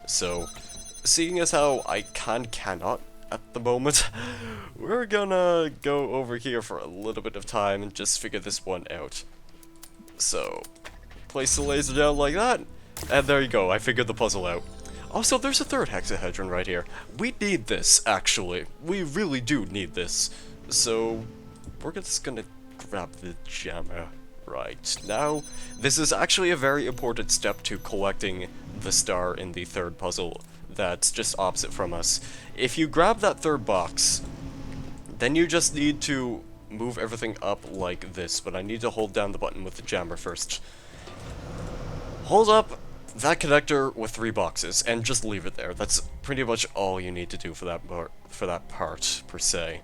So, seeing as how I cannot at the moment, we're gonna go over here for a little bit of time and just figure this one out. So, place the laser down like that, and there you go, I figured the puzzle out. Also, there's a third hexahedron right here. We need this, actually. We really do need this. So, we're just gonna grab the jammer right now. This is actually a very important step to collecting the star in the third puzzle that's just opposite from us. If you grab that third box, then you just need to move everything up like this, but I need to hold down the button with the jammer first. Hold up that connector with 3 boxes, and just leave it there. That's pretty much all you need to do for that part, per se.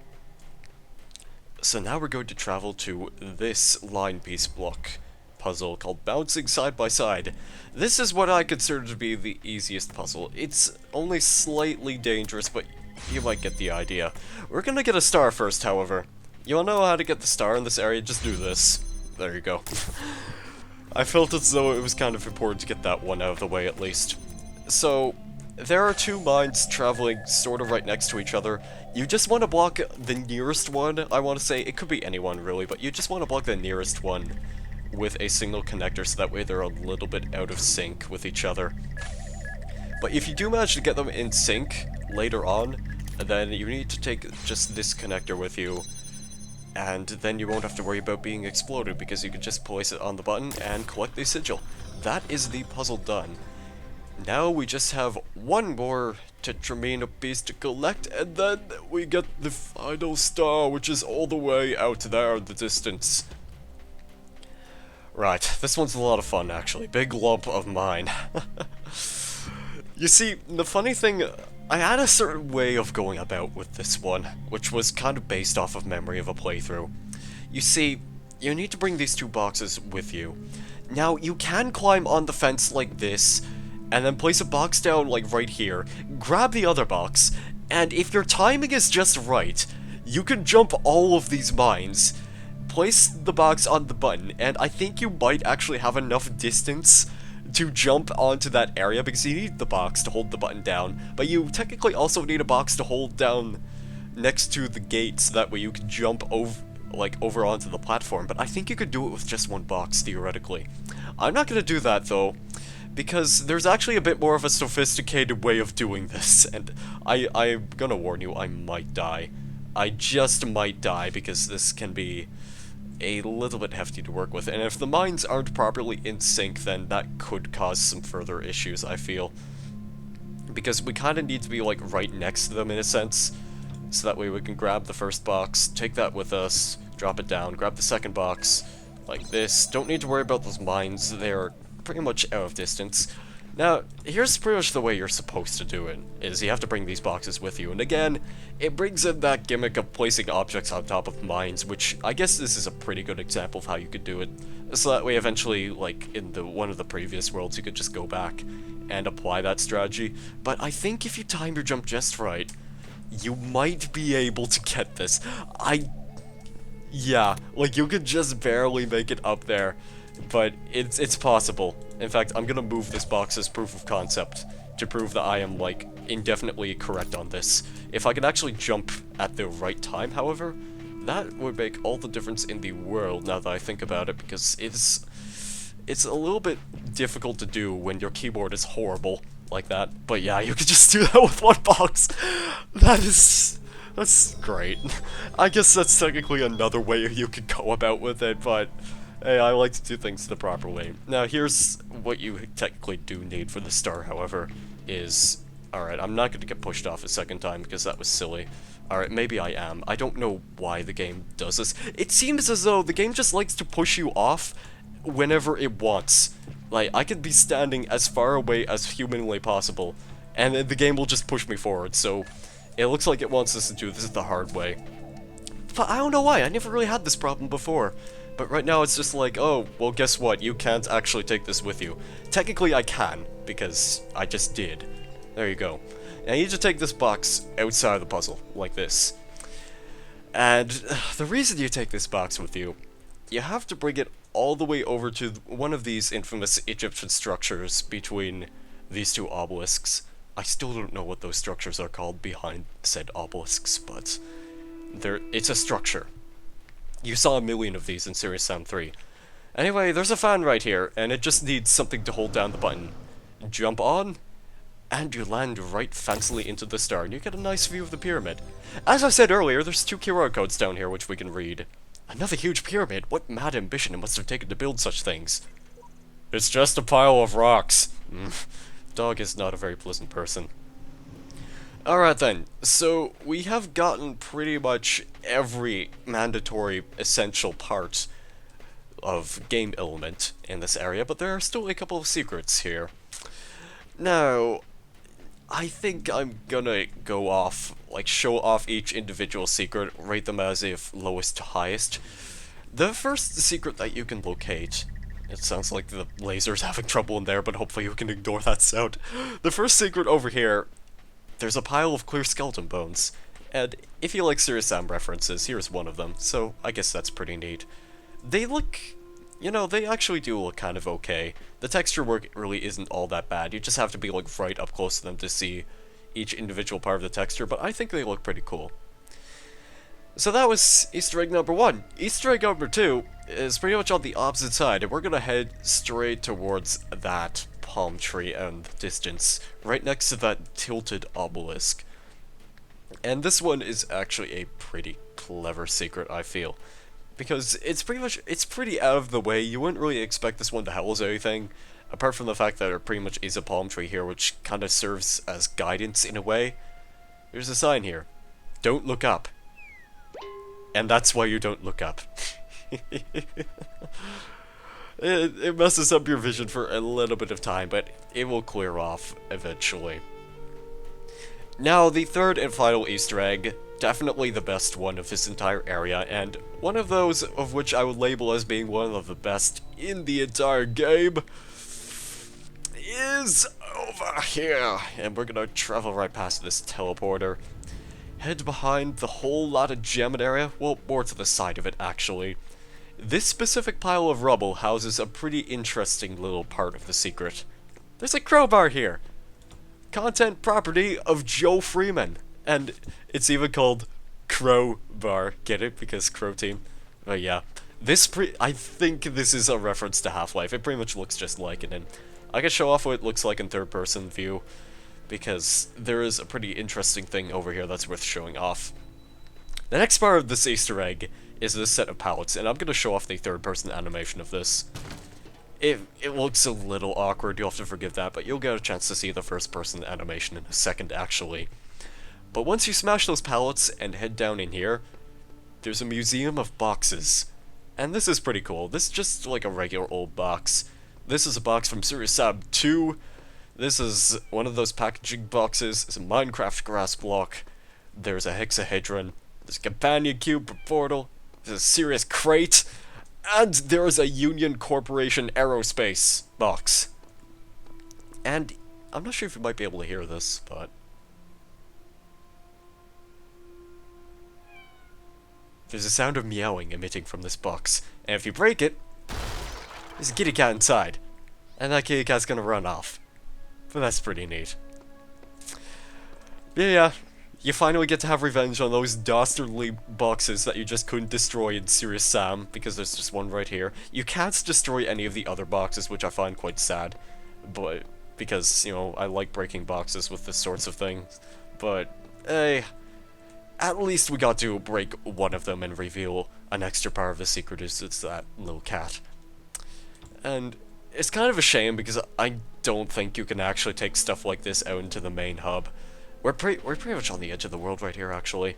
So now we're going to travel to this line piece block puzzle called Bouncing Side by Side. This is what I consider to be the easiest puzzle. It's only slightly dangerous, but you might get the idea. We're gonna get a star first, however. You all know how to get the star in this area, just do this. There you go. I felt as though it was kind of important to get that one out of the way at least. So, there are 2 mines traveling sort of right next to each other. You just want to block the nearest one, I want to say. It could be anyone really, but you just want to block the nearest one with a single connector so that way they're a little bit out of sync with each other. But if you do manage to get them in sync later on, then you need to take just this connector with you, and then you won't have to worry about being exploded because you can just place it on the button and collect the sigil. That is the puzzle done. Now we just have one more Tetramino piece to collect, and then we get the final star, which is all the way out there in the distance. Right, this one's a lot of fun actually. Big lump of mine. You see, the funny thing, I had a certain way of going about with this one, which was kind of based off of memory of a playthrough. You see, you need to bring these 2 boxes with you. Now, you can climb on the fence like this, and then place a box down like right here, grab the other box, and if your timing is just right, you can jump all of these mines, place the box on the button, and I think you might actually have enough distance to jump onto that area, because you need the box to hold the button down, but you technically also need a box to hold down next to the gate so that way you can jump over onto the platform, but I think you could do it with just 1 box, theoretically. I'm not gonna do that, though, because there's actually a bit more of a sophisticated way of doing this, and I'm gonna warn you, I might die. I just might die, because this can be a little bit hefty to work with, and if the mines aren't properly in sync, then that could cause some further issues, I feel. Because we kind of need to be, like, right next to them, in a sense, so that way we can grab the first box, take that with us, drop it down, grab the second box, like this. Don't need to worry about those mines, they're pretty much out of distance. Now, here's pretty much the way you're supposed to do it, is you have to bring these boxes with you, and again, it brings in that gimmick of placing objects on top of mines, which I guess this is a pretty good example of how you could do it, so that way eventually, like in one of the previous worlds, you could just go back and apply that strategy. But I think if you time your jump just right, you might be able to get this. Yeah, like you could just barely make it up there. But it's possible. In fact, I'm gonna move this box as proof of concept to prove that I am, like, indefinitely correct on this. If I can actually jump at the right time, however, that would make all the difference in the world now that I think about it, because it's a little bit difficult to do when your keyboard is horrible like that. But yeah, you could just do that with 1 box. That's great. I guess that's technically another way you could go about with it, but hey, I like to do things the proper way. Now, here's what you technically do need for the star, however, is... Alright, I'm not going to get pushed off a second time because that was silly. Alright, maybe I am. I don't know why the game does this. It seems as though the game just likes to push you off whenever it wants. Like, I could be standing as far away as humanly possible, and the game will just push me forward, so it looks like it wants us to do this the hard way. But I don't know why, I never really had this problem before. But right now it's just like, oh, well guess what, you can't actually take this with you. Technically I can, because I just did. There you go. Now you need to take this box outside of the puzzle, like this. And the reason you take this box with you, you have to bring it all the way over to one of these infamous Egyptian structures between these 2 obelisks. I still don't know what those structures are called behind said obelisks, but it's a structure. You saw a million of these in Serious Sam 3. Anyway, there's a fan right here, and it just needs something to hold down the button. Jump on, and you land right fancily into the star, and you get a nice view of the pyramid. As I said earlier, there's 2 QR codes down here which we can read. Another huge pyramid? What mad ambition it must have taken to build such things. It's just a pile of rocks. Dog is not a very pleasant person. Alright then, so we have gotten pretty much every mandatory essential part of game element in this area, but there are still a couple of secrets here. Now, I think I'm gonna go off, like, show off each individual secret, rate them as if lowest to highest. The first secret that you can locate, it sounds like the laser's having trouble in there, but hopefully you can ignore that sound. The first secret over here, there's a pile of clear skeleton bones, and if you like Serious Sam references, here's one of them, so I guess that's pretty neat. They look, you know, they actually do look kind of okay. The texture work really isn't all that bad, you just have to be like right up close to them to see each individual part of the texture, but I think they look pretty cool. So that was Easter egg number 1. Easter egg number 2 is pretty much on the opposite side, and we're gonna head straight towards that palm tree in the distance, right next to that tilted obelisk. And this one is actually a pretty clever secret, I feel. Because it's pretty out of the way. You wouldn't really expect this one to house anything, apart from the fact that there pretty much is a palm tree here, which kind of serves as guidance in a way. There's a sign here. Don't look up. And that's why you don't look up. It messes up your vision for a little bit of time, but it will clear off eventually. Now, the third and final Easter egg, definitely the best one of this entire area, and one of those of which I would label as being one of the best in the entire game, is over here. And we're gonna travel right past this teleporter. Head behind the whole lot of gem area, well, more to the side of it actually. This specific pile of rubble houses a pretty interesting little part of the secret. There's a crowbar here! Content property of Joe Freeman. And it's even called Crowbar. Get it? Because Crow Team. But yeah. I think this is a reference to Half-Life. It pretty much looks just like it. And I can show off what it looks like in third-person view, because there is a pretty interesting thing over here that's worth showing off. The next part of this Easter egg is this set of pallets, and I'm going to show off the third-person animation of this. It looks a little awkward, you'll have to forgive that, but you'll get a chance to see the first-person animation in a second, actually. But once you smash those pallets and head down in here, there's a museum of boxes. And this is pretty cool. This is just like a regular old box. This is a box from Serious Sam 2. This is one of those packaging boxes. It's a Minecraft grass block. There's a hexahedron. There's a companion cube portal. There's a serious crate. And there is a Union Corporation aerospace box. And I'm not sure if you might be able to hear this, but there's a sound of meowing emitting from this box. And if you break it, there's a kitty cat inside. And that kitty cat's gonna run off. But that's pretty neat. Yeah, you finally get to have revenge on those dastardly boxes that you just couldn't destroy in Serious Sam, because there's just one right here. You can't destroy any of the other boxes, which I find quite sad. But, because, you know, I like breaking boxes with this sorts of things. But, hey, at least we got to break one of them and reveal an extra part of the secret is it's that little cat. And it's kind of a shame because I don't think you can actually take stuff like this out into the main hub. We're pretty much on the edge of the world right here, actually.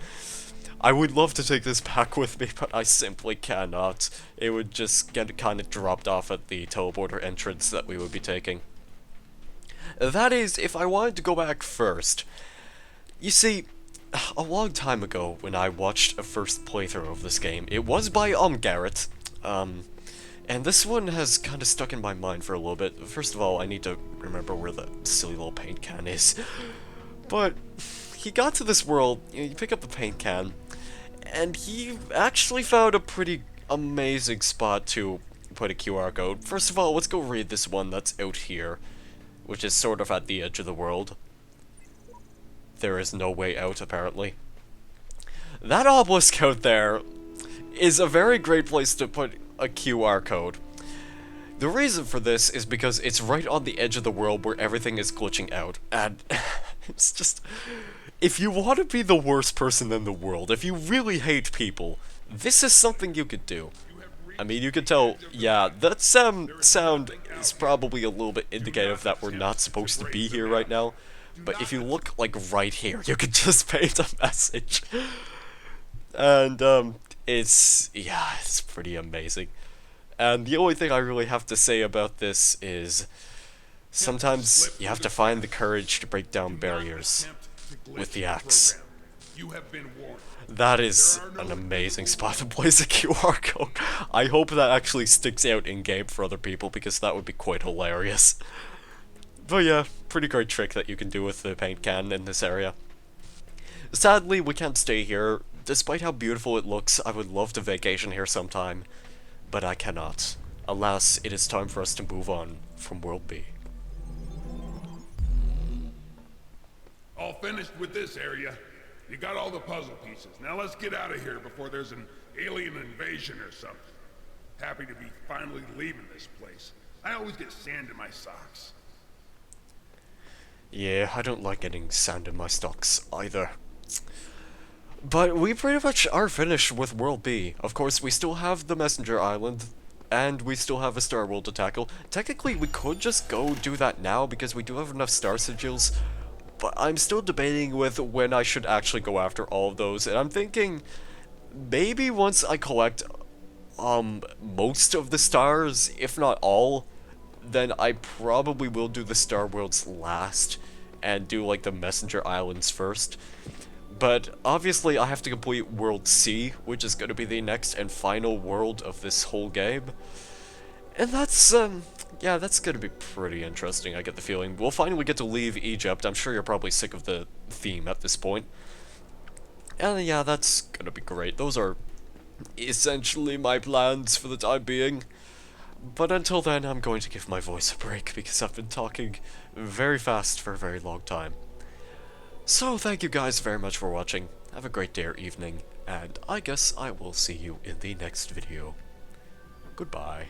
I would love to take this back with me, but I simply cannot. It would just get kind of dropped off at the teleporter entrance that we would be taking. That is, if I wanted to go back first. You see, a long time ago, when I watched a first playthrough of this game, it was by Garrett, and this one has kind of stuck in my mind for a little bit. First of all, I need to remember where the silly little paint can is. But he got to this world, you pick up the paint can, and he actually found a pretty amazing spot to put a QR code. First of all, let's go read this one that's out here, which is sort of at the edge of the world. there is no way out, apparently. That obelisk out there is a very great place to put a QR code. The reason for this is because it's right on the edge of the world where everything is glitching out, and it's just... If you want to be the worst person in the world, if you really hate people, this is something you could do. I mean, you could tell, yeah, that sound is probably a little bit indicative that we're not supposed to be here right now, but if you look, like, right here, you could just paint a message. And, yeah, it's pretty amazing. And the only thing I really have to say about this is, sometimes you have to find the courage to break down barriers with the axe. That is an amazing spot to place a QR code. I hope that actually sticks out in-game for other people, because that would be quite hilarious. But yeah, pretty great trick that you can do with the paint can in this area. Sadly, we can't stay here. Despite how beautiful it looks, I would love to vacation here sometime, but I cannot. Alas, it is time for us to move on from World B. All finished with this area. You got all the puzzle pieces. Now let's get out of here before there's an alien invasion or something. Happy to be finally leaving this place. I always get sand in my socks. Yeah, I don't like getting sand in my stocks either. But we pretty much are finished with World B. Of course, we still have the Messenger Island, and we still have a Star World to tackle. Technically, we could just go do that now, because we do have enough star sigils, but I'm still debating with when I should actually go after all of those, and I'm thinking maybe once I collect most of the stars, if not all, then I probably will do the Star Worlds last and do like the Messenger Islands first. But obviously I have to complete World C, which is going to be the next and final world of this whole game. And that's, yeah, that's going to be pretty interesting, I get the feeling. We'll finally get to leave Egypt. I'm sure you're probably sick of the theme at this point. And yeah, that's going to be great. Those are essentially my plans for the time being. But until then, I'm going to give my voice a break, because I've been talking very fast for a very long time. So thank you guys very much for watching. Have a great day or evening, and I guess I will see you in the next video. Goodbye.